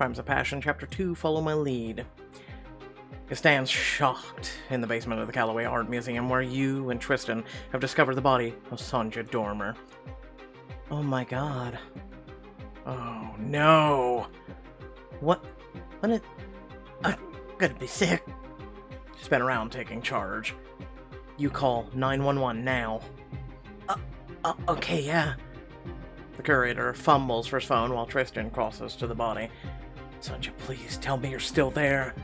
Crimes of Passion, Chapter 2, Follow My Lead. You stand shocked in the basement of the Calloway Art Museum, where you and Tristan have discovered the body of Sonja Dormer. Oh my god. Oh no. What? I'm gonna be sick. She's been around taking charge. You call 911 now. Okay, yeah. The curator fumbles for his phone while Tristan crosses to the body. Sonja, please tell me you're still there.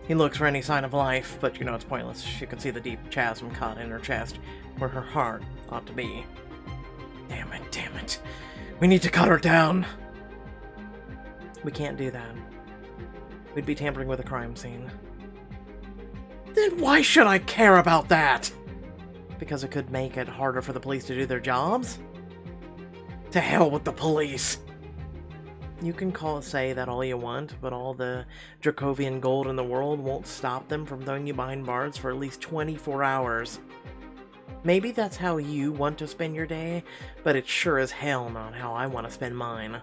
He looks for any sign of life, but you know it's pointless. You can see the deep chasm cut in her chest, where her heart ought to be. Damn it. We need to cut her down. We can't do that. We'd be tampering with a crime scene. Then why should I care about that? Because it could make it harder for the police to do their jobs? To hell with the police! You can say that all you want, but all the Dracovian gold in the world won't stop them from throwing you behind bars for at least 24 hours. Maybe that's how you want to spend your day, but it's sure as hell not how I want to spend mine.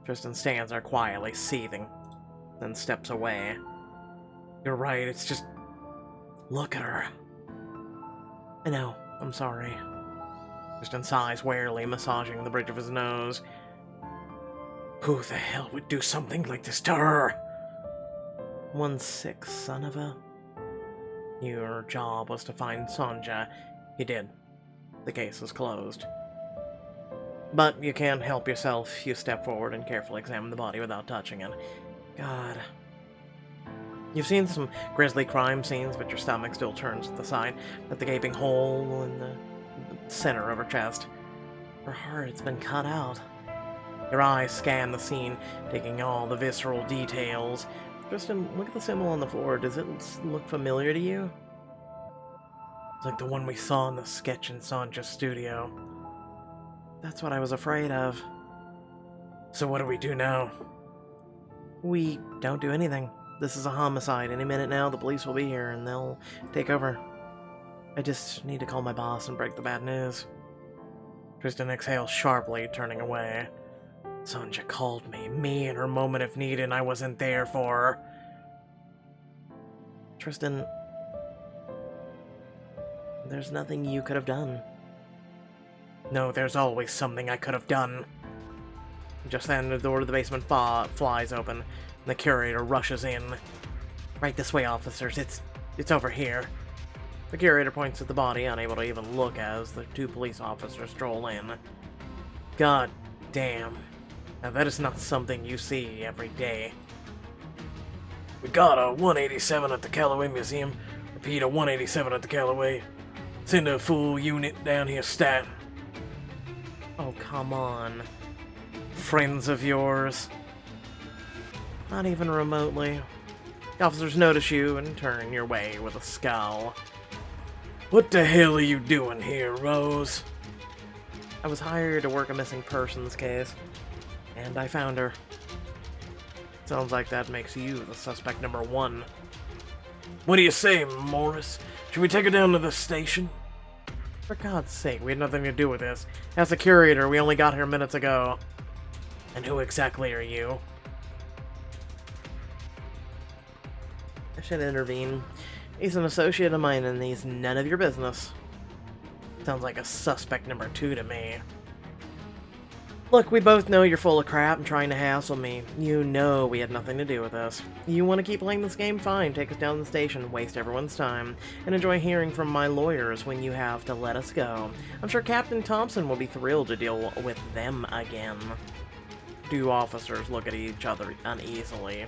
Tristan stands there quietly, seething, then steps away. You're right, it's just... Look at her. I know, I'm sorry. Tristan sighs wearily, massaging the bridge of his nose. Who the hell would do something like this to her? 1 sick son of a... Your job was to find Sonja. You did. The case is closed. But you can't help yourself. You step forward and carefully examine the body without touching it. God. You've seen some grisly crime scenes, but your stomach still turns at the sight, at the gaping hole in the center of her chest. Her heart has been cut out. Your eyes scan the scene, taking all the visceral details. Tristan, look at the symbol on the floor. Does it look familiar to you? It's like the one we saw in the sketch in Sonja's studio. That's what I was afraid of. So what do we do now? We don't do anything. This is a homicide. Any minute now, the police will be here, and they'll take over. I just need to call my boss and break the bad news. Tristan exhales sharply, turning away. Sonja called me in her moment of need, and I wasn't there for her. Tristan, there's nothing you could have done. No, there's always something I could have done. Just then, the door to the basement flies open, and the curator rushes in. Right this way, officers. It's over here. The curator points at the body, unable to even look as the 2 police officers stroll in. God damn. Now that is not something you see every day. We got a 187 at the Calloway Museum. Repeat, a 187 at the Calloway. Send a full unit down here stat. Oh, come on. Friends of yours? Not even remotely. The officers notice you and turn your way with a scowl. What the hell are you doing here, Rose? I was hired to work a missing persons case. And I found her. Sounds like that makes you the suspect number 1. What do you say, Morris? Should we take her down to the station? For God's sake, we had nothing to do with this. As a curator, we only got here minutes ago. And who exactly are you? I should intervene. He's an associate of mine and he's none of your business. Sounds like a suspect number 2 to me. Look, we both know you're full of crap and trying to hassle me. You know we had nothing to do with this. You want to keep playing this game? Fine, take us down to the station, waste everyone's time, and enjoy hearing from my lawyers when you have to let us go. I'm sure Captain Thompson will be thrilled to deal with them again. 2 officers look at each other uneasily.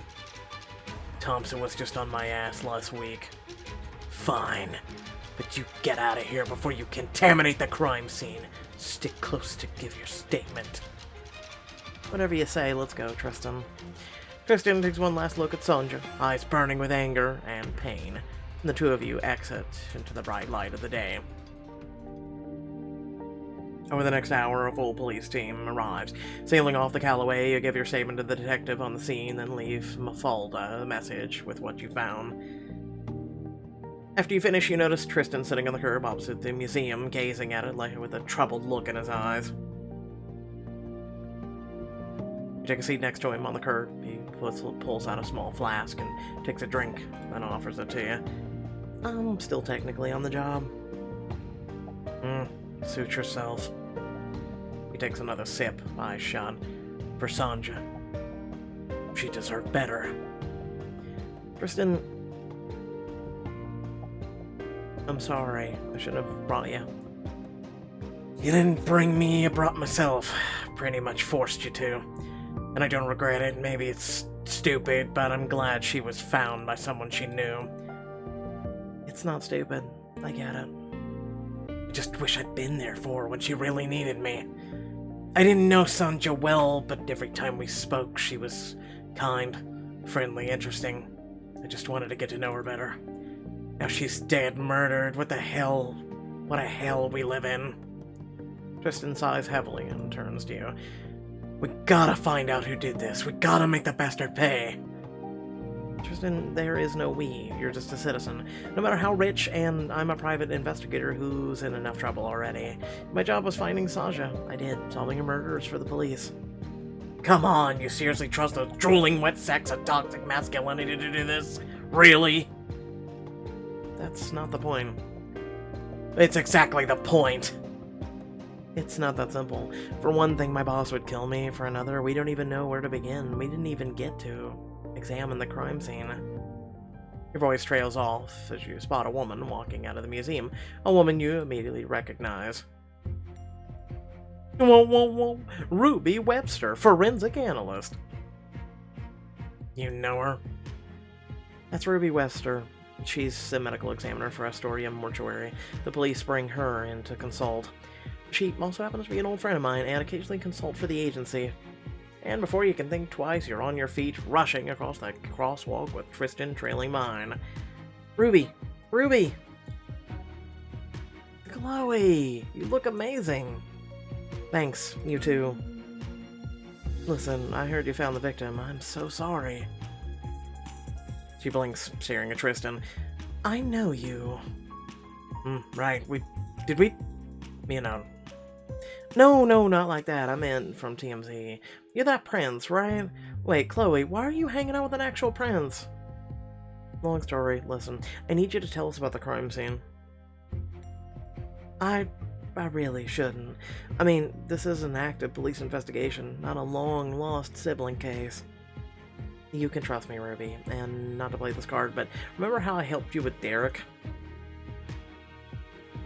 Thompson was just on my ass last week. Fine, but you get out of here before you contaminate the crime scene. Stick close to give your statement. Whatever you say, let's go, Tristan. Tristan takes one last look at Sonja, eyes burning with anger and pain, and the 2 of you exit into the bright light of the day. Over the next hour, a full police team arrives. Sailing off the Calloway, you give your statement to the detective on the scene, then leave Mafalda a message with what you found. After you finish, you notice Tristan sitting on the curb opposite the museum, gazing at it like with a troubled look in his eyes. You take a seat next to him on the curb. He pulls out a small flask and takes a drink, then offers it to you. I'm still technically on the job. Suit yourself. He takes another sip, eyes shut. For Sanja. She deserved better. Tristan... I'm sorry. I shouldn't have brought you. You didn't bring me, I brought myself. Pretty much forced you to. And I don't regret it. Maybe it's stupid, but I'm glad she was found by someone she knew. It's not stupid. I get it. I just wish I'd been there for her when she really needed me. I didn't know Sanja well, but every time we spoke, she was kind, friendly, interesting. I just wanted to get to know her better. Now she's dead, murdered. What the hell? What a hell we live in. Tristan sighs heavily and turns to you. We gotta find out who did this. We gotta make the bastard pay. Tristan, there is no we. You're just a citizen. No matter how rich, and I'm a private investigator who's in enough trouble already. My job was finding Sanja. I did. Solving her murders for the police. Come on, you seriously trust a drooling wet sex of toxic masculinity to do this? Really? That's not the point. It's exactly the point. It's not that simple. For one thing, my boss would kill me. For another, we don't even know where to begin. We didn't even get to examine the crime scene. Your voice trails off as you spot a woman walking out of the museum. A woman you immediately recognize. Whoa. Ruby Webster, forensic analyst. You know her? That's Ruby Webster. She's the medical examiner for Astoria Mortuary. The police bring her in to consult. She also happens to be an old friend of mine and occasionally consult for the agency. And before you can think twice, you're on your feet, rushing across that crosswalk with Tristan trailing behind. Ruby! Chloe! You look amazing! Thanks, you too. Listen, I heard you found the victim. I'm so sorry. She blinks, staring at Tristan. I know you. Right. Did we? You know. No, not like that. I meant from TMZ. You're that prince, right? Wait, Chloe, why are you hanging out with an actual prince? Long story. Listen, I need you to tell us about the crime scene. I really shouldn't. I mean, this is an active police investigation, not a long-lost sibling case. You can trust me, Ruby, and not to play this card, but remember how I helped you with Derek?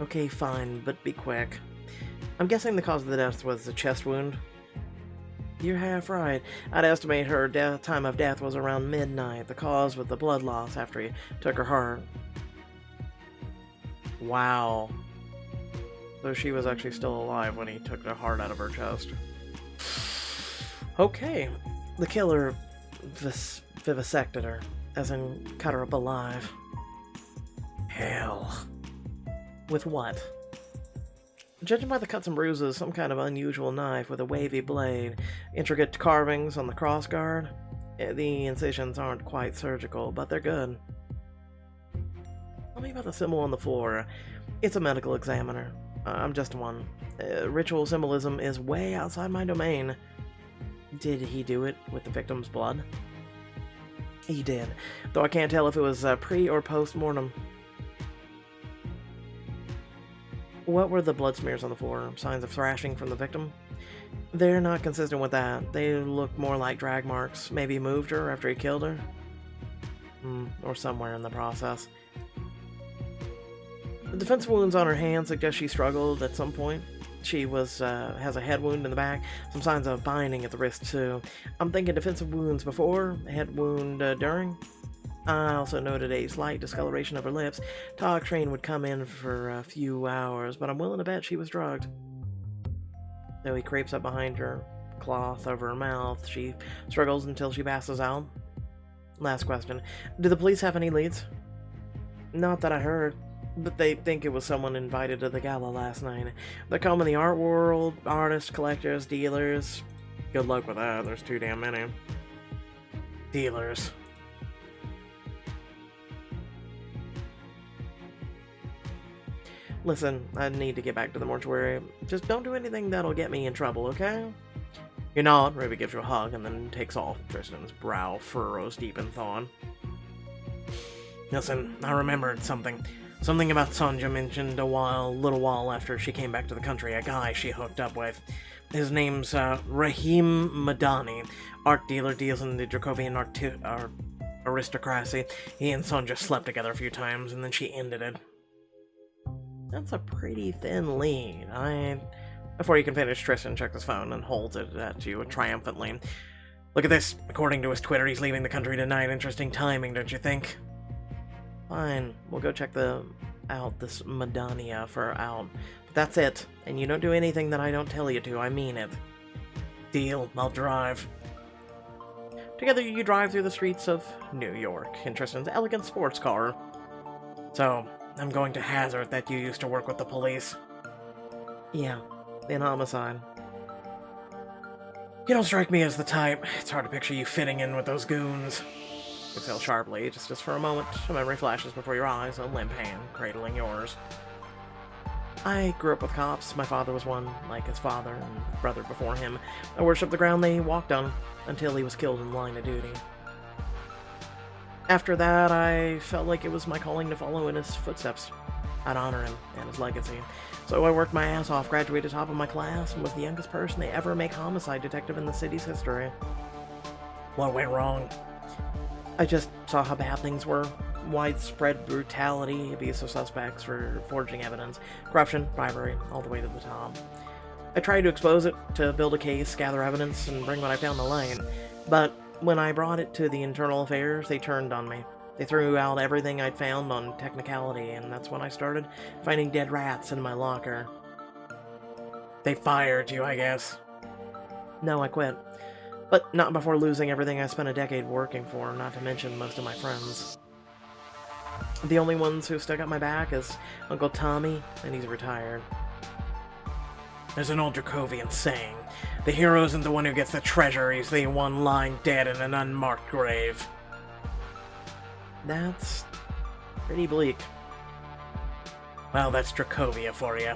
Okay, fine, but be quick. I'm guessing the cause of the death was a chest wound. You're half right. I'd estimate her time of death was around midnight. The cause was the blood loss after he took her heart. Wow. So she was actually still alive when he took the heart out of her chest. Okay. The killer vivisected her, as in cut her up alive. Hell. With what? Judging by the cuts and bruises, some kind of unusual knife with a wavy blade, intricate carvings on the crossguard. The incisions aren't quite surgical, but they're good. Tell me about the symbol on the floor. It's a medical examiner. I'm just one. Ritual symbolism is way outside my domain. Did he do it with the victim's blood? He did, though I can't tell if it was pre- or post-mortem. What were the blood smears on the floor? Signs of thrashing from the victim? They're not consistent with that. They look more like drag marks. Maybe he moved her after he killed her? Or somewhere in the process. The defensive wounds on her hand suggest she struggled at some point. She has a head wound in the back, some signs of binding at the wrist too. I'm thinking defensive wounds before, head wound during. I also noted a slight discoloration of her lips. Talk train would come in for a few hours, but I'm willing to bet she was drugged. So he creeps up behind her, cloth over her mouth. She struggles until she passes out. Last question. Do the police have any leads? Not that I heard. But they think it was someone invited to the gala last night. They're combing the art world, artists, collectors, dealers. Good luck with that, there's too damn many. Dealers. Listen, I need to get back to the mortuary. Just don't do anything that'll get me in trouble, okay? You nod, Ruby gives you a hug, and then takes off. Tristan's brow furrows deep in thought. Listen, I remembered something. Something about Sonja mentioned a little while after she came back to the country, a guy she hooked up with. His name's Rahim Madani. Art dealer, deals in the Dracovian aristocracy. He and Sonja slept together a few times, and then she ended it. That's a pretty thin lead. Before you can finish, Tristan checks his phone and holds it at you triumphantly. Look at this. According to his Twitter, he's leaving the country tonight. Interesting timing, don't you think? Fine. We'll go check this Madania out. But that's it. And you don't do anything that I don't tell you to. I mean it. Deal. I'll drive. Together you drive through the streets of New York in Tristan's elegant sports car. So, I'm going to hazard that you used to work with the police. Yeah, in homicide. You don't strike me as the type. It's hard to picture you fitting in with those goons. Exhale sharply, just for a moment. A memory flashes before your eyes, a limp hand cradling yours. I grew up with cops. My father was one, like his father and brother before him. I worshipped the ground they walked on, until he was killed in the line of duty. After that, I felt like it was my calling to follow in his footsteps. I'd honor him and his legacy. So I worked my ass off, graduated top of my class, and was the youngest person to ever make homicide detective in the city's history. What went wrong? I just saw how bad things were. Widespread brutality, abuse of suspects for forging evidence, corruption, bribery, all the way to the top. I tried to expose it, to build a case, gather evidence, and bring what I found to light. But when I brought it to the internal affairs, they turned on me. They threw out everything I'd found on technicality, and that's when I started finding dead rats in my locker. They fired you, I guess. No, I quit. But not before losing everything I spent a decade working for, not to mention most of my friends. The only ones who stuck up my back is Uncle Tommy, and he's retired. There's an old Dracovian saying, the hero isn't the one who gets the treasure, he's the one lying dead in an unmarked grave. That's pretty bleak. Well, that's Dracovia for you.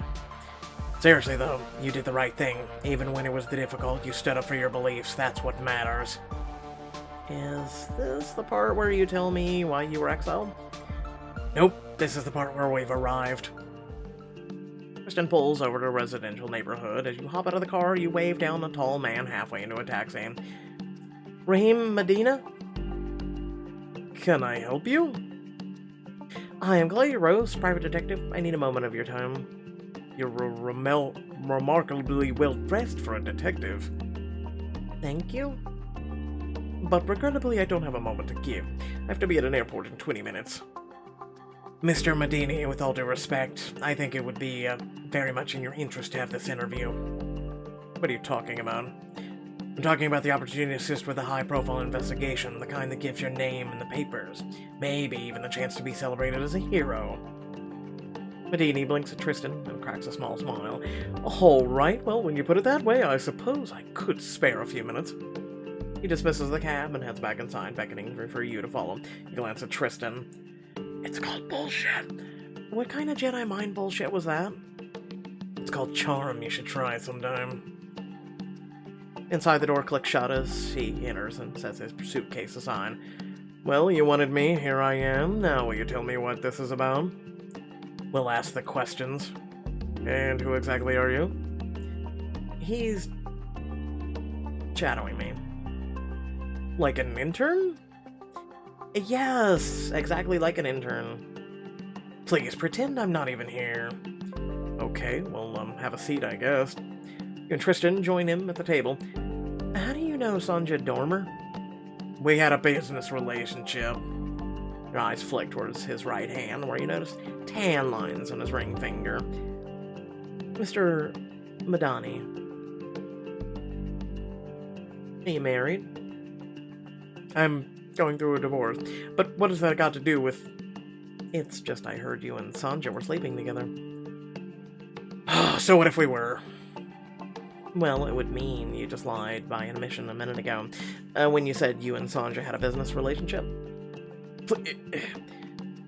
Seriously though, you did the right thing. Even when it was difficult, you stood up for your beliefs. That's what matters. Is this the part where you tell me why you were exiled? Nope, this is the part where we've arrived. Tristan pulls over to a residential neighborhood. As you hop out of the car, you wave down a tall man halfway into a taxi. Rahim Medina? Can I help you? I am Chloe Rose, private detective. I need a moment of your time. You're remarkably well-dressed for a detective. Thank you. But regrettably, I don't have a moment to give. I have to be at an airport in 20 minutes. Mr. Medini, with all due respect, I think it would be very much in your interest to have this interview. What are you talking about? I'm talking about the opportunity to assist with a high-profile investigation, the kind that gives your name in the papers. Maybe even the chance to be celebrated as a hero. Medini blinks at Tristan and cracks a small smile. All right, well, when you put it that way, I suppose I could spare a few minutes. He dismisses the cab and heads back inside, beckoning for you to follow. You glance at Tristan. It's called bullshit. What kind of Jedi mind bullshit was that? It's called charm. You should try sometime. Inside, the door clicks shut as he enters and sets his suitcase aside. Well, you wanted me. Here I am. Now will you tell me what this is about? We'll ask the questions. And who exactly are you? He's shadowing me. Like an intern? Yes, exactly like an intern. Please, pretend I'm not even here. Okay, well, have a seat, I guess. You and Tristan join him at the table. How do you know Sonja Dormer? We had a business relationship. Your eyes flick towards his right hand, where you notice tan lines on his ring finger. Mr. Madani. Are you married? I'm going through a divorce. But what has that got to do with... It's just I heard you and Sonja were sleeping together. So what if we were? Well, it would mean you just lied by admission a minute ago, when you said you and Sonja had a business relationship.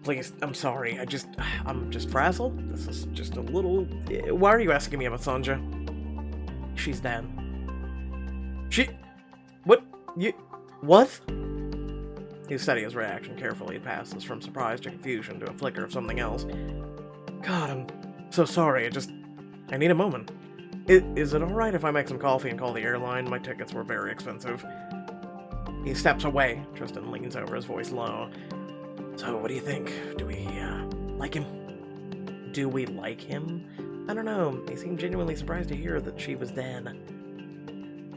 Please, I'm sorry, I'm just frazzled. This is just a little... Why are you asking me about Sonja? She's dead. You... What? You study his reaction carefully. It passes from surprise to confusion to a flicker of something else. God, I'm so sorry. I need a moment. Is it alright if I make some coffee and call the airline? My tickets were very expensive. He steps away. Tristan leans over, his voice low. So, what do you think? Do we, like him? Do we like him? I don't know. He seemed genuinely surprised to hear that she was dead.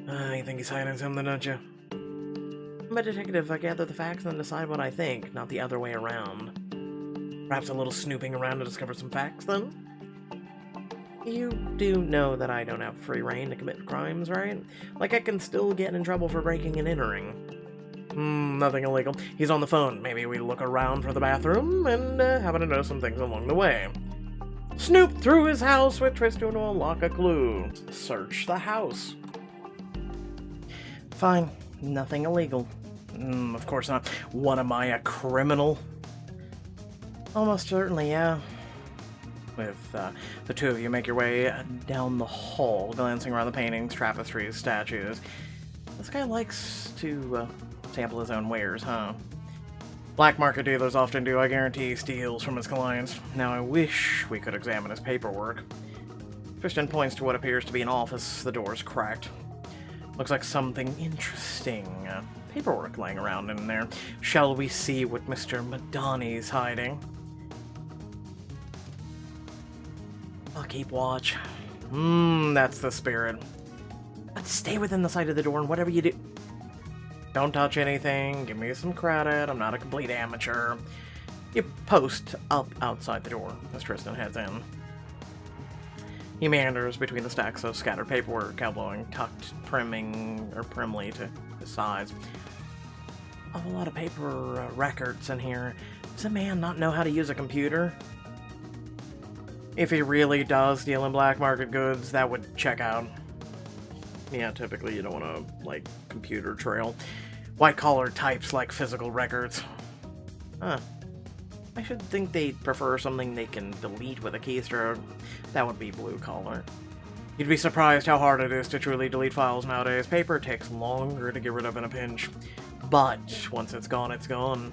You think he's hiding something, don't you? I'm a detective. I gather the facts and decide what I think, not the other way around. Perhaps a little snooping around to discover some facts, then? You do know that I don't have free reign to commit crimes, right? Like, I can still get in trouble for breaking and entering. Nothing illegal. He's on the phone. Maybe we look around for the bathroom and happen to know some things along the way. Snoop through his house with Tristan to unlock a clue. Search the house. Fine. Nothing illegal. Of course not. What am I, a criminal? Almost certainly, yeah. With the two of you make your way down the hall, glancing around the paintings, tapestries, statues. This guy likes to sample his own wares, huh? Black market dealers often do. I guarantee he steals from his clients. Now I wish we could examine his paperwork. Tristan points to what appears to be an office. The door's cracked. Looks like something interesting. Paperwork laying around in there. Shall we see what Mr. Madani's hiding? I'll keep watch. That's the spirit. But stay within the sight of the door, and whatever you do... Don't touch anything, give me some credit, I'm not a complete amateur. You post up outside the door as Tristan heads in. He meanders between the stacks of scattered paperwork, elbowing tucked primly to his sides. A lot of paper records in here. Does a man not know how to use a computer? If he really does deal in black market goods, that would check out. Yeah, typically you don't want to, like, computer trail. White-collar types like physical records. Huh. I should think they'd prefer something they can delete with a keystroke. That would be blue-collar. You'd be surprised how hard it is to truly delete files nowadays. Paper takes longer to get rid of in a pinch. But once it's gone, it's gone.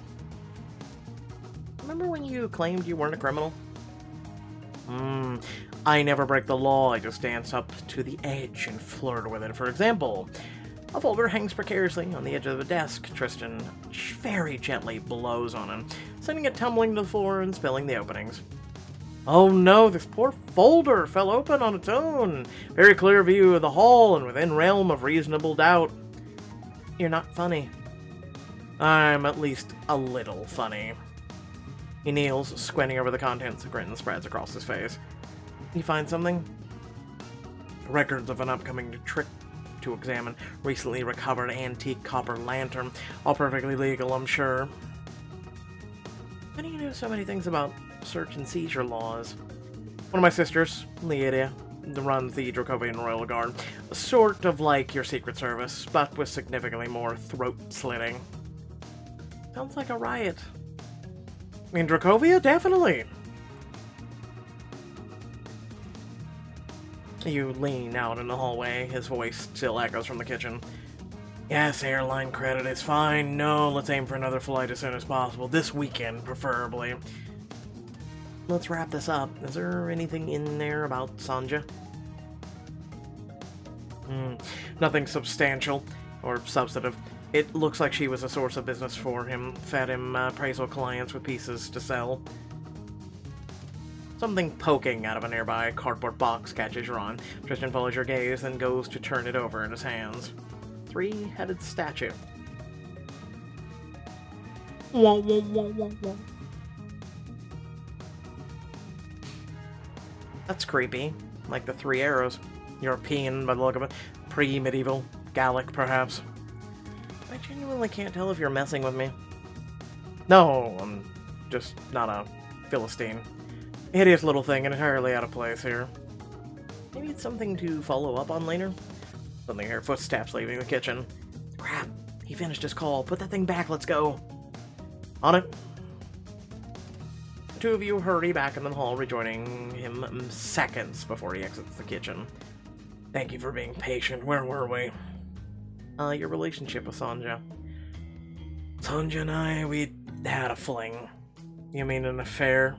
Remember when you claimed you weren't a criminal? I never break the law, I just dance up to the edge and flirt with it. For example, a folder hangs precariously on the edge of the desk. Tristan very gently blows on it, sending it tumbling to the floor and spilling the openings. Oh no, this poor folder fell open on its own. Very clear view of the hall and within realm of reasonable doubt. You're not funny. I'm at least a little funny. He kneels, squinting over the contents. A grin spreads across his face. You find something? Records of an upcoming trip to examine. Recently recovered antique copper lantern. All perfectly legal, I'm sure. How do you know so many things about search and seizure laws? One of my sisters, Leodia, runs the Dracovian Royal Guard. Sort of like your Secret Service, but with significantly more throat-slitting. Sounds like a riot. In Dracovia? Definitely! You lean out in the hallway. His voice still echoes from the kitchen. Yes, airline credit is fine. No, let's aim for another flight as soon as possible. This weekend, preferably. Let's wrap this up. Is there anything in there about Sanja? Nothing substantial or substantive. It looks like she was a source of business for him, fed him appraisal clients with pieces to sell. Something poking out of a nearby cardboard box catches your eye. Tristan follows your gaze, then goes to turn it over in his hands. Three-headed statue. Wah, wah, wah, wah, wah. That's creepy. Like the three arrows. European by the look of it. Pre-medieval. Gallic, perhaps. I genuinely can't tell if you're messing with me. No, I'm just not a Philistine. Hideous little thing, entirely out of place here. Maybe it's something to follow up on later? Suddenly hear footsteps leaving the kitchen. Crap, he finished his call. Put that thing back, let's go. On it. The two of you hurry back in the hall, rejoining him seconds before he exits the kitchen. Thank you for being patient. Where were we? Your relationship with Sanja. Sanja and I, we had a fling. You mean an affair?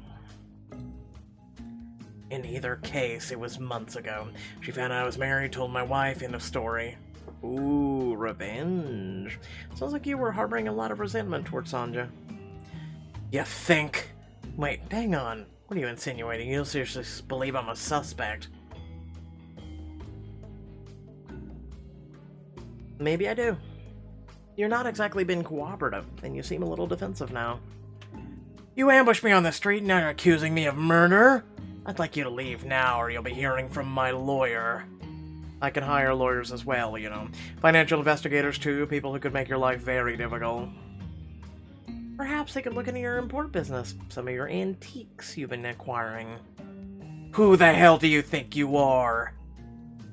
In either case, it was months ago. She found out I was married, told my wife, end of story. Ooh, revenge. Sounds like you were harboring a lot of resentment towards Sanja. You think? Wait, hang on. What are you insinuating? You don't seriously believe I'm a suspect? Maybe I do. You're not exactly been cooperative, and you seem a little defensive now. You ambushed me on the street, now you're accusing me of murder? I'd like you to leave now, or you'll be hearing from my lawyer. I can hire lawyers as well, you know. Financial investigators, too, people who could make your life very difficult. Perhaps they could look into your import business, some of your antiques you've been acquiring. Who the hell do you think you are?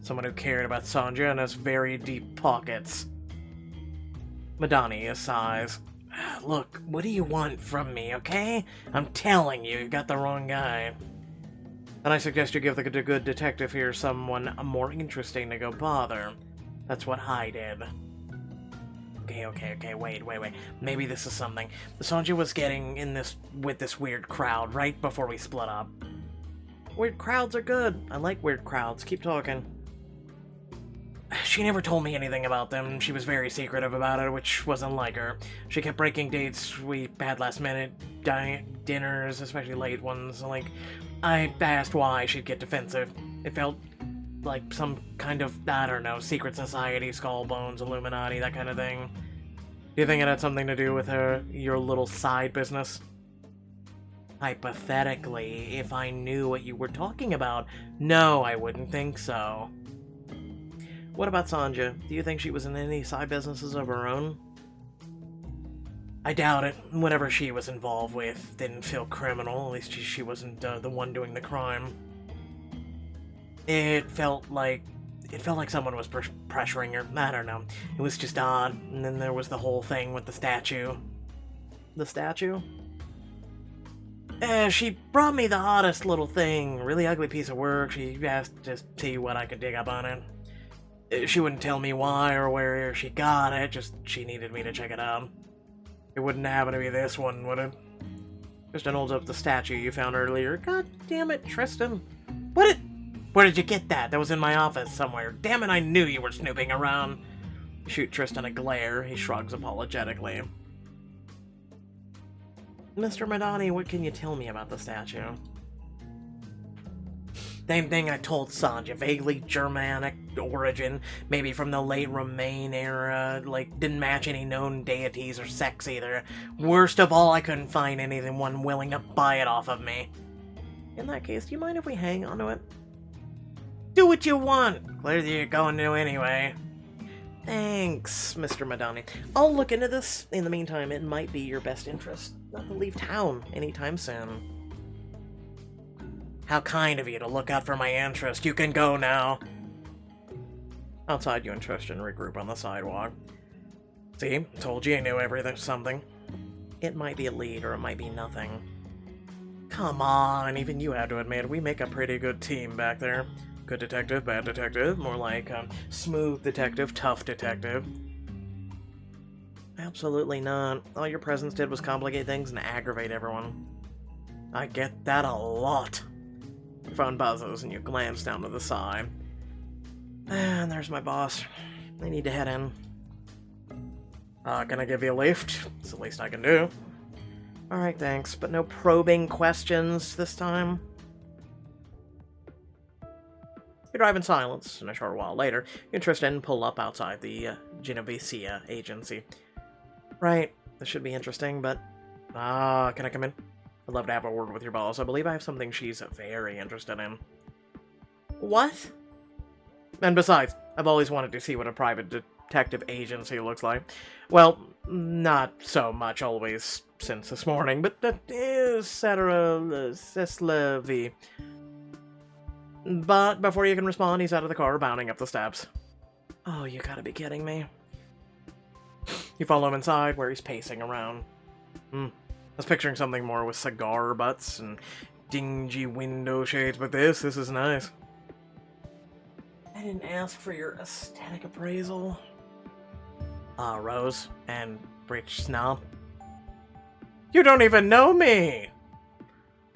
Someone who cared about Sanja and has very deep pockets. Madani sighs. Look, what do you want from me, okay? I'm telling you, you got the wrong guy. And I suggest you give the good detective here someone more interesting to go bother. That's what I did. Okay, wait. Maybe this is something. Sanja was getting in this with this weird crowd right before we split up. Weird crowds are good. I like weird crowds. Keep talking. She never told me anything about them. She was very secretive about it, which wasn't like her. She kept breaking dates we had last minute, dinners, especially late ones. Like, I asked why she'd get defensive. It felt like some kind of, I don't know, secret society, skull bones, Illuminati, that kind of thing. Do you think it had something to do with your little side business? Hypothetically, if I knew what you were talking about, no, I wouldn't think so. What about Sanja? Do you think she was in any side businesses of her own? I doubt it. Whatever she was involved with didn't feel criminal. At least she wasn't the one doing the crime. It felt like someone was pressuring her. I don't know. It was just odd. And then there was the whole thing with the statue. The statue? She brought me the oddest little thing. Really ugly piece of work. She asked to see what I could dig up on it. She wouldn't tell me why or where she got it, just she needed me to check it out. It wouldn't happen to be this one, would it? Tristan holds up the statue you found earlier. God damn it, Tristan. Where did you get that? That was in my office somewhere. Damn it, I knew you were snooping around. You shoot Tristan a glare. He shrugs apologetically. Mr. Madani, what can you tell me about the statue? Same thing I told Sanja, vaguely Germanic origin, maybe from the late Romaine era, like, didn't match any known deities or sects either. Worst of all, I couldn't find anyone willing to buy it off of me. In that case, do you mind if we hang on to it? Do what you want! Clearly you're going to anyway. Thanks, Mr. Madani. I'll look into this. In the meantime, it might be your best interest not to leave town anytime soon. How kind of you to look out for my interest. You can go now. Outside, you and Tristan regroup on the sidewalk. See? Told you I knew everything. Something. It might be a lead, or it might be nothing. Come on, even you have to admit, we make a pretty good team back there. Good detective, bad detective, more like smooth detective, tough detective. Absolutely not. All your presence did was complicate things and aggravate everyone. I get that a lot. Your phone buzzes and you glance down to the side. And there's my boss. I need to head in. Can I give you a lift? It's the least I can do. Alright, thanks, but no probing questions this time. You drive in silence, and a short while later, you and Tristan pull up outside the Genovese agency. Right, this should be interesting, but... can I come in? I'd love to have a word with your boss. I believe I have something she's very interested in. What? And besides, I've always wanted to see what a private detective agency looks like. Well, not so much always since this morning, but etc. C'est la vie. But before you can respond, he's out of the car, bounding up the steps. Oh, you gotta be kidding me. You follow him inside, where he's pacing around. I was picturing something more with cigar butts and dingy window shades, but this is nice. I didn't ask for your aesthetic appraisal. Rose and Bridge Snob. You don't even know me!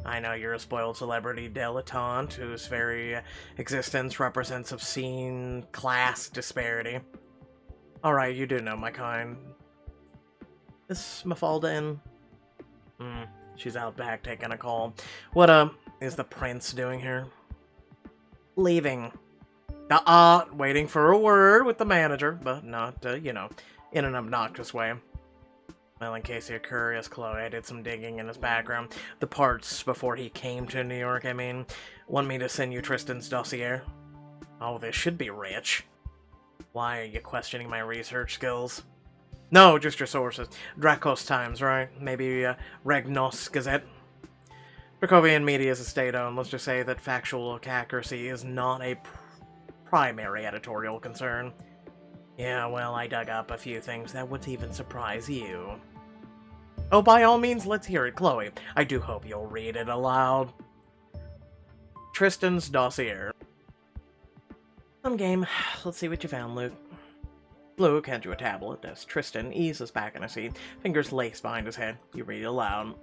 I know you're a spoiled celebrity dilettante whose very existence represents obscene class disparity. Alright, you do know my kind. Is Mafalda in? She's out back taking a call. What, is the prince doing here? Leaving. Waiting for a word with the manager, but not, you know, in an obnoxious way. Well, in case you're curious, Chloe, I did some digging in his background. The parts before he came to New York, I mean. Want me to send you Tristan's dossier? Oh, this should be rich. Why are you questioning my research skills? No, just your sources. Dracos Times, right? Maybe, Regnos Gazette? Dracovian media is a state-owned. Let's just say that factual accuracy is not a primary editorial concern. Yeah, well, I dug up a few things that would even surprise you. Oh, by all means, let's hear it, Chloe. I do hope you'll read it aloud. Tristan's dossier. Some game. Let's see what you found, Luke. Luke hands you a tablet as Tristan eases back in his seat, fingers laced behind his head. You read aloud.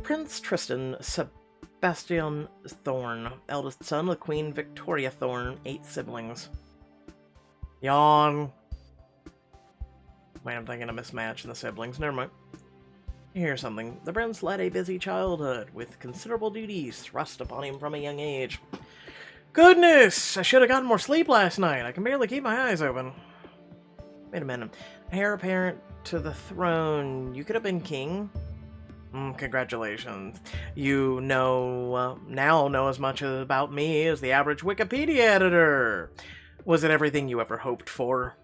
Prince Tristan Sebastian Thorne, eldest son of Queen Victoria Thorne, 8 siblings. Yawn. Wait, I'm thinking a mismatch in the siblings. Never mind. Here's something. The prince led a busy childhood, with considerable duties thrust upon him from a young age. Goodness! I should have gotten more sleep last night. I can barely keep my eyes open. Wait a minute. Heir apparent to the throne. You could have been king? Congratulations. You know, now know as much about me as the average Wikipedia editor. Was it everything you ever hoped for?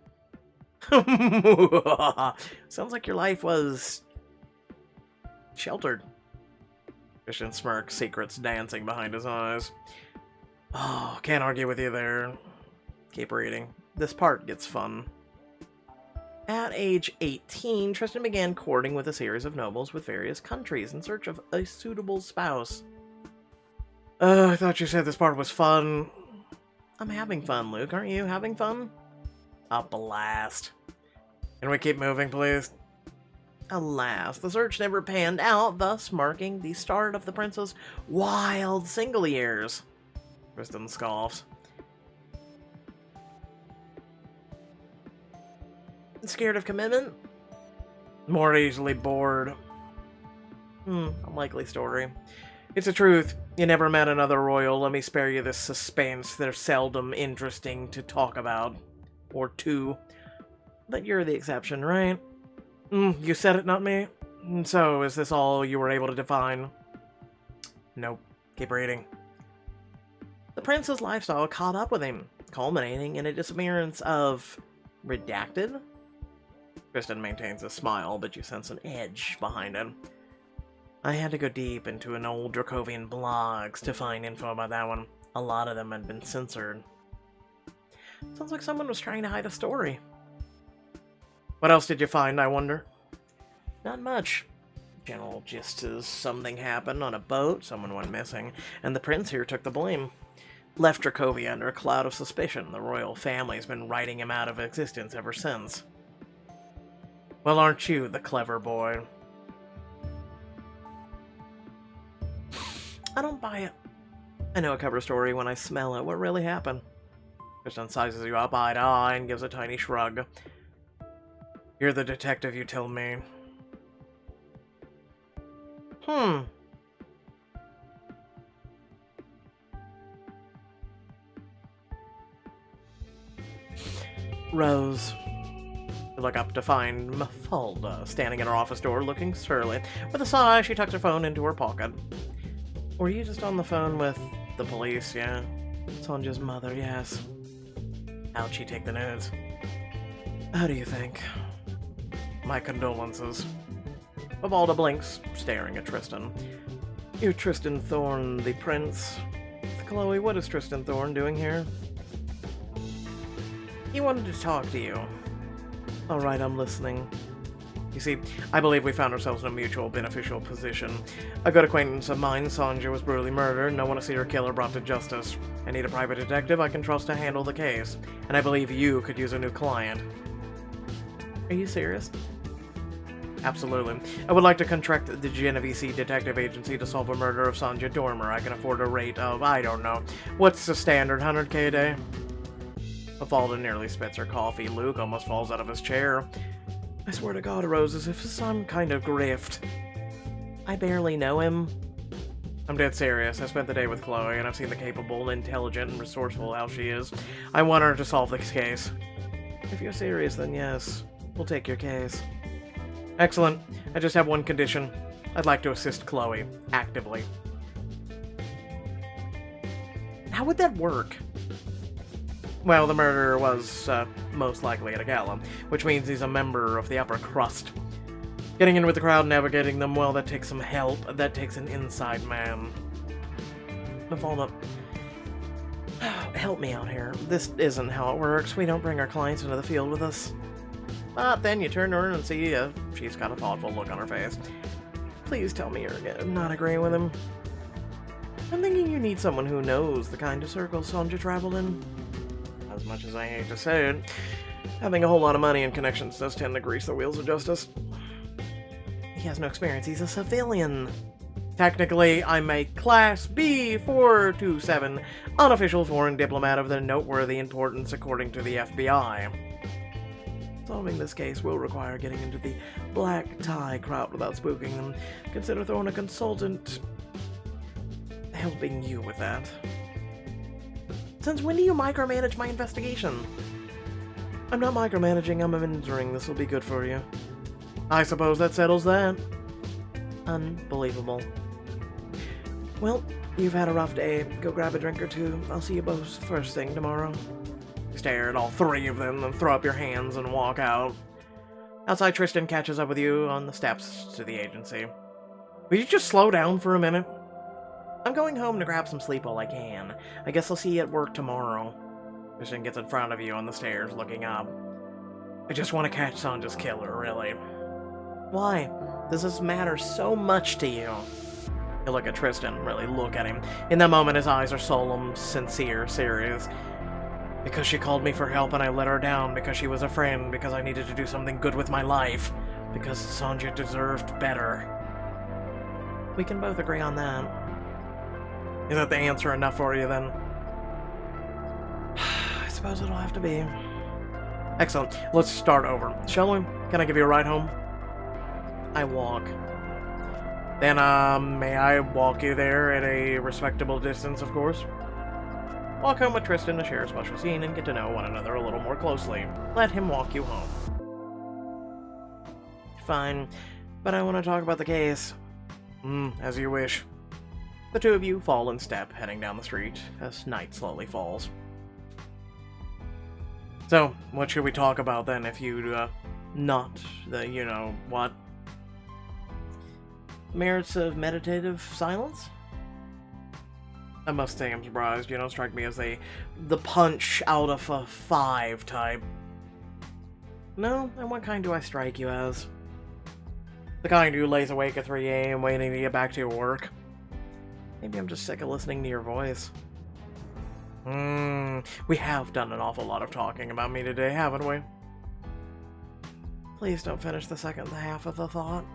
Sounds like your life was sheltered. Christian smirks, secrets dancing behind his eyes. Oh, can't argue with you there. Keep reading. This part gets fun. At age 18, Tristan began courting with a series of nobles with various countries in search of a suitable spouse. I thought you said this part was fun. I'm having fun, Luke. Aren't you having fun? A blast. Can we keep moving, please? Alas, the search never panned out, thus marking the start of the prince's wild single years. Tristan scoffs. Scared of commitment? More easily bored. Unlikely story. It's the truth. You never met another royal. Let me spare you this suspense. They're seldom interesting to talk about. Or to. But you're the exception, right? You said it, not me. So, is this all you were able to define? Nope. Keep reading. The prince's lifestyle caught up with him, culminating in a disappearance of... redacted? Tristan maintains a smile, but you sense an edge behind it. I had to go deep into an old Dracovian blogs to find info about that one. A lot of them had been censored. Sounds like someone was trying to hide a story. What else did you find, I wonder? Not much. General gist is something happened on a boat, someone went missing, and the prince here took the blame. Left Dracovia under a cloud of suspicion. The royal family's been writing him out of existence ever since. Well, aren't you the clever boy? I don't buy it. I know a cover story when I smell it. What really happened? Tristan sizes you up eye to eye and gives a tiny shrug. You're the detective, you tell me. Rose. You look up to find Mafalda standing at her office door looking surly. With a sigh, she tucks her phone into her pocket. Were you just on the phone with the police, yeah? Sonja's mother, yes. How'd she take the news? How do you think? My condolences. Mafalda blinks, staring at Tristan. You're Tristan Thorne, the prince. Chloe, what is Tristan Thorne doing here? He wanted to talk to you. Alright, I'm listening. You see, I believe we found ourselves in a mutual beneficial position. A good acquaintance of mine, Sonja, was brutally murdered, and I want to see her killer brought to justice. I need a private detective I can trust to handle the case, and I believe you could use a new client. Are you serious? Absolutely. I would like to contract the Genovese Detective Agency to solve a murder of Sonja Dormer. I can afford a rate of, I don't know, what's the standard, 100k a day? Mafalda nearly spits her coffee. Luke almost falls out of his chair. I swear to God, Rose, as if some kind of grift. I barely know him. I'm dead serious. I spent the day with Chloe, and I've seen the capable, intelligent, and resourceful how she is. I want her to solve this case. If you're serious, then yes. We'll take your case. Excellent. I just have one condition. I'd like to assist Chloe. Actively. How would that work? Well, the murderer was, most likely at a gala, which means he's a member of the upper crust. Getting in with the crowd, navigating them, well, that takes some help. That takes an inside man. Mafalda, help me out here. This isn't how it works. We don't bring our clients into the field with us. But then you turn to her and see she's got a thoughtful look on her face. Please tell me you're not agreeing with him. I'm thinking you need someone who knows the kind of circles Sonja traveled in. As much as I hate to say it, having a whole lot of money and connections does tend to grease the wheels of justice. He has no experience. He's a civilian. Technically, I'm a Class B 427 unofficial foreign diplomat of the noteworthy importance according to the FBI. Solving this case will require getting into the black tie crowd without spooking them. Consider throwing a consultant helping you with that. Since when do you micromanage my investigation? I'm not micromanaging, I'm mentoring. This will be good for you. I suppose that settles that. Unbelievable. Well, you've had a rough day. Go grab a drink or two. I'll see you both first thing tomorrow. Stare at all three of them and throw up your hands and walk out. Outside, Tristan catches up with you on the steps to the agency. Will you just slow down for a minute? I'm going home to grab some sleep while I can. I guess I'll see you at work tomorrow. Tristan gets in front of you on the stairs, looking up. I just want to catch Sonja's killer, really. Why? Does this matter so much to you? You look at Tristan, really look at him. In that moment, his eyes are solemn, sincere, serious. Because she called me for help and I let her down, because she was a friend, because I needed to do something good with my life, because Sonja deserved better. We can both agree on that. Is that the answer enough for you, then? I suppose it'll have to be. Excellent. Let's start over. Shall we? Can I give you a ride home? I walk. Then, may I walk you there at a respectable distance, of course? Walk home with Tristan to share a special scene and get to know one another a little more closely. Let him walk you home. Fine, but I want to talk about the case. As you wish. The two of you fall in step, heading down the street, as night slowly falls. So, what should we talk about then, if you, not the you-know-what? Merits of meditative silence? I must say I'm surprised. You don't strike me as the punch out of a 5 type. No? And what kind do I strike you as? The kind who lays awake at 3 a.m. waiting to get back to your work? Maybe I'm just sick of listening to your voice. We have done an awful lot of talking about me today, haven't we? Please don't finish the second half of the thought.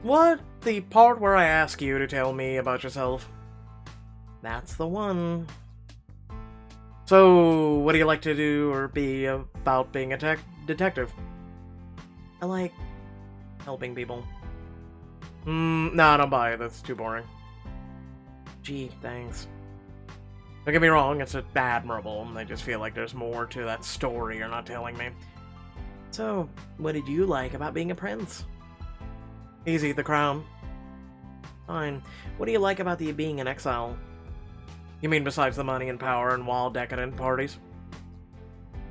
What? The part where I ask you to tell me about yourself? That's the one. So, what do you like to do or be about being a detective? I like helping people. Nah, don't buy it. That's too boring. Gee, thanks. Don't get me wrong, it's admirable. I just feel like there's more to that story you're not telling me. So, what did you like about being a prince? Easy, the crown. Fine. What do you like about being in exile? You mean besides the money and power and wild, decadent parties?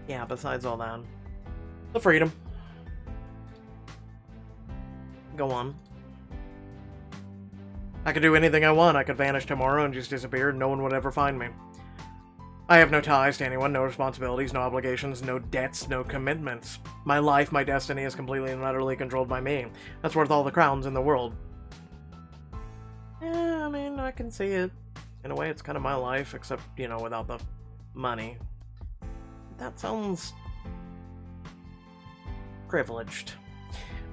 Yeah, besides all that. The freedom. Go on. I could do anything I want. I could vanish tomorrow and just disappear and no one would ever find me. I have no ties to anyone, no responsibilities, no obligations, no debts, no commitments. My life, my destiny is completely and utterly controlled by me. That's worth all the crowns in the world. Yeah, I mean, I can see it. In a way, it's kind of my life, except, without the money. That sounds Privileged.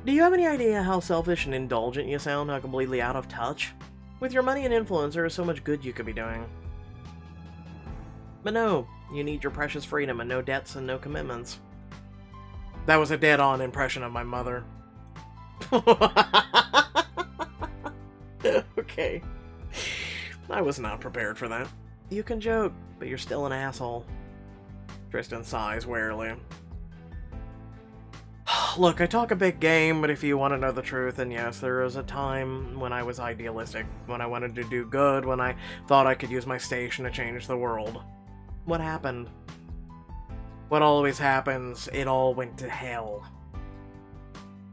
Do you have any idea how selfish and indulgent you sound, how completely out of touch? With your money and influence, there is so much good you could be doing. But no, you need your precious freedom and no debts and no commitments. That was a dead-on impression of my mother. Okay. I was not prepared for that. You can joke, but you're still an asshole. Tristan sighs wearily. Look, I talk a big game, but if you want to know the truth, then yes, there was a time when I was idealistic, when I wanted to do good, when I thought I could use my station to change the world. What happened? What always happens, it all went to hell.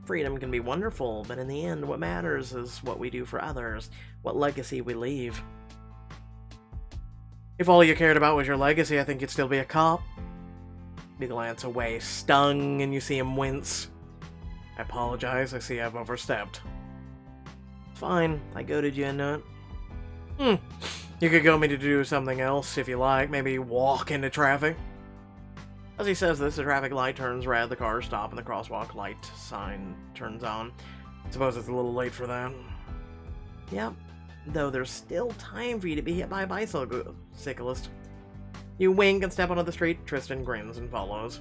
Freedom can be wonderful, but in the end, what matters is what we do for others, what legacy we leave. If all you cared about was your legacy, I think you'd still be a cop. You glance away, stung, and you see him wince. I apologize, I see I've overstepped. Fine, I goaded you into it. You could goad me to do something else, if you like, maybe walk into traffic. As he says this, the traffic light turns red, the cars stop, and the crosswalk light sign turns on. I suppose it's a little late for that. Yep, though there's still time for you to be hit by a bicyclist. You wink and step onto the street. Tristan grins and follows.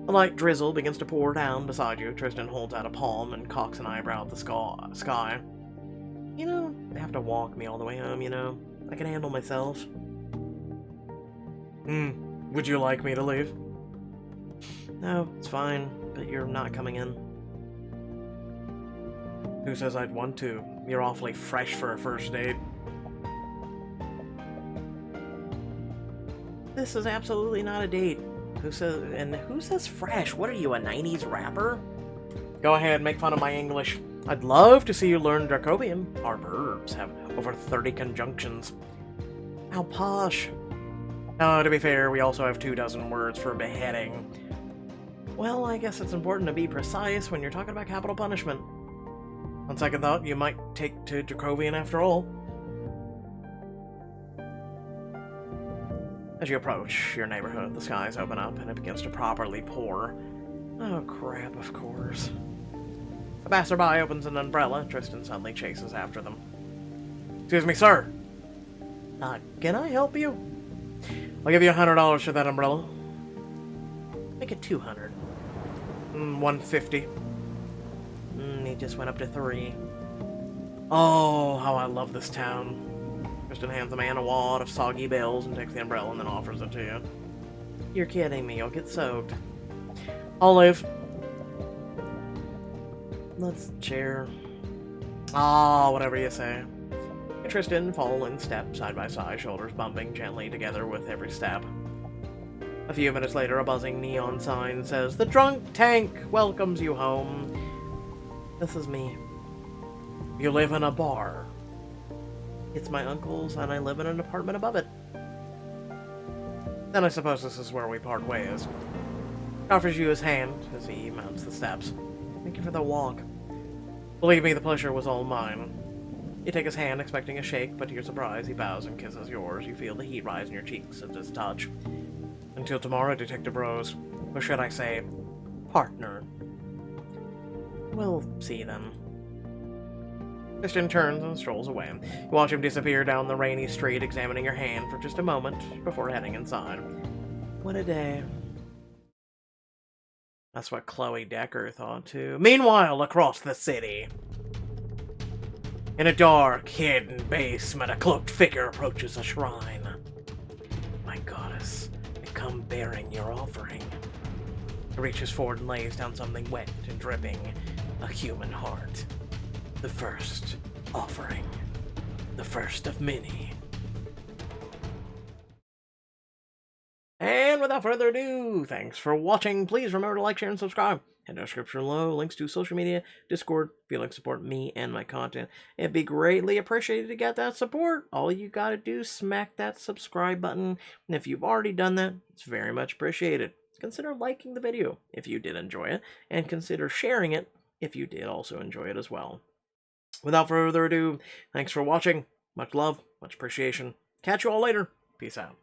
A light drizzle begins to pour down beside you. Tristan holds out a palm and cocks an eyebrow at the sky. You don't have to walk me all the way home, you know. I can handle myself. Would you like me to leave? No, it's fine, but you're not coming in. Who says I'd want to? You're awfully fresh for a first date. This is absolutely not a date. Who says fresh? What are you, a 90s rapper? Go ahead, make fun of my English. I'd love to see you learn Dracovian. Our verbs have over 30 conjunctions. How posh. To be fair, we also have 24 words for beheading. Well, I guess it's important to be precise when you're talking about capital punishment. On second thought, you might take to Dracovian after all. As you approach your neighborhood, the skies open up and it begins to properly pour. Oh crap, of course. A passerby opens an umbrella. Tristan suddenly chases after them. Excuse me, sir. Can I help you? I'll give you $100 for that umbrella. Make it $200. $150. He just went up to $3. Oh, how I love this town. Tristan hands the man a wad of soggy bills and takes the umbrella and then offers it to you. You're kidding me, you'll get soaked. I'll leave. Let's share. Whatever you say. Tristan fall in step, side by side, shoulders bumping gently together with every step. A few minutes later, a buzzing neon sign says, "The Drunk Tank welcomes you home." This is me. You live in a bar. It's my uncle's, and I live in an apartment above it. Then I suppose this is where we part ways. He offers you his hand as he mounts the steps. Thank you for the walk. Believe me, the pleasure was all mine. You take his hand, expecting a shake, but to your surprise, he bows and kisses yours. You feel the heat rise in your cheeks at his touch. Until tomorrow, Detective Rose. Or should I say, partner. We'll see then. Tristan turns and strolls away. You watch him disappear down the rainy street, examining your hand for just a moment before heading inside. What a day. That's what Chloe Decker thought too. Meanwhile, across the city. In a dark, hidden basement, a cloaked figure approaches a shrine. My goddess, I come bearing your offering. He reaches forward and lays down something wet and dripping. A human heart. The first offering. The first of many. And without further ado, thanks for watching. Please remember to like, share, and subscribe. In the description below, links to social media, Discord, if you'd like to support me and my content. It'd be greatly appreciated to get that support. All you gotta do is smack that subscribe button. And if you've already done that, it's very much appreciated. Consider liking the video if you did enjoy it, and consider sharing it if you did also enjoy it as well. Without further ado, thanks for watching. Much love, much appreciation. Catch you all later. Peace out.